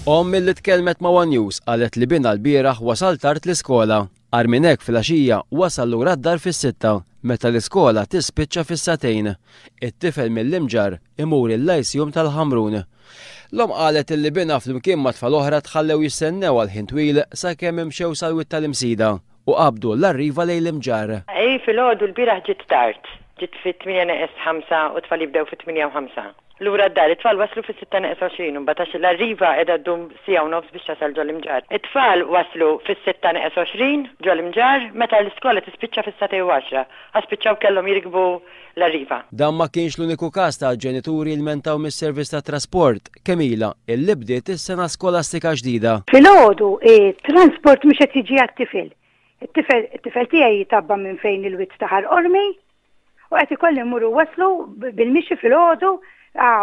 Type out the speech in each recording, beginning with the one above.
Milli tkellmet ma' One News qalet li bina l-bieraħ wasal tard l-iskola. Armin hekk fil-għaxija wasal lura d-dar fis-sitta meta l-iskola tispiċċa fis-satejn. It-tifel mill-imġar imur il-lajsjum tal-Ħamrun. L-om qalet li bina flimkien ma' tfal oħra tħallew jistennew għal ħin twil sakemm imxew sal-witt tal-imsida u qabdu l-arriva lejn l-imġar. Fil-ħodu l-bieraħ ġiet tard, ġiet fit-8:05 u tfal jibdew fit-8:05. Lura d-dar, it-tfal waslu fis-6:20 u batax l-arriva edha ddum sija u nofs biex tasal ġol imġar. It-tfal waslu fis-6:20 ġol imġar meta l-iskola tispiċċa fis-7:10. Għaspiċċaw kellhom jirkbu l-arriva. Dan ma kienx l-uniku każ ta' ġenituri li mentaw mis-servizz ta' trasport. Kemila, illi bdiet is-sena skolastika ġdida. Filgħodu it-transport mhux qed jiġi għat-tifel. It-tifel tiegħi jitabba minn fejn il-witt taħal qormi u qed ikolli mmurru waslu bil-mixi filgħodu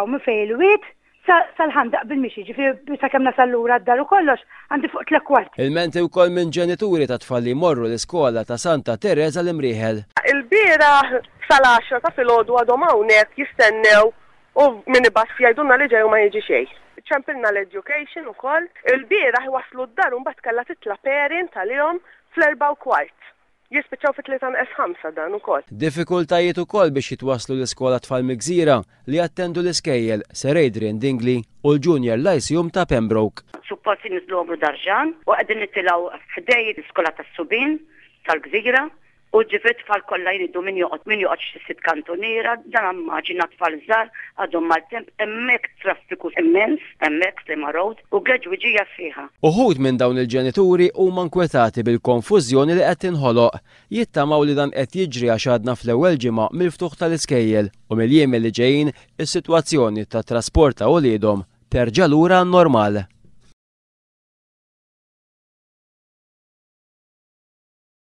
minn fejn il-witt sal-ħandaq bil-mixi, ġifieri sakemm nasal lura d-dar u kollox għandi fuq 3 kwart. Il-menti wkoll minn ġenituri ta' tfal li jmorru l-iskola ta' Santa Teresa l-Imrieħel. Il-bieraħ sal-10 ta' filgħodu għadhom hawnhekk jistennew u min ibas jgħidulna li ġej u ma jiġi xejn. ċempilna l-education ukoll. Il-bieraħ waslu d-dar u mbagħad kellha titla' parent tal-jom fl-4:15. Jispiċċaw fit-3:05 dan ukoll. Diffikultajiet ukoll biex jitwaslu l-iskola tfal mill-Gżira li attendu l-iskejjel Sir Adrian Dingley u l-Junior Lyceum ta' Pembroke. Suppost nizlu għobru darġan u għedin nittilaw f'dej l-iskola tas-Subin tal-Gżira u ġifet tfal kollha jridu min joqgħod xi kantoniera, dan immaġina tfal żgħar għadhom mal-temp hemmhekk traffiku immens, hemmhekk Slima Road u greġwiġija fiha. Uħud minn dawn il-ġenituri huma nkwetati bil-konfużjoni li qed tinħoloq. Jittamaw li dan qed jiġri għax għadna fl-ewwel ġimgħa mill-ftuħ tal-iskejjel u mill-jiem li ġejjin is-sitwazzjoni tat trasport ta' wliedhom terġa' lura n-normal.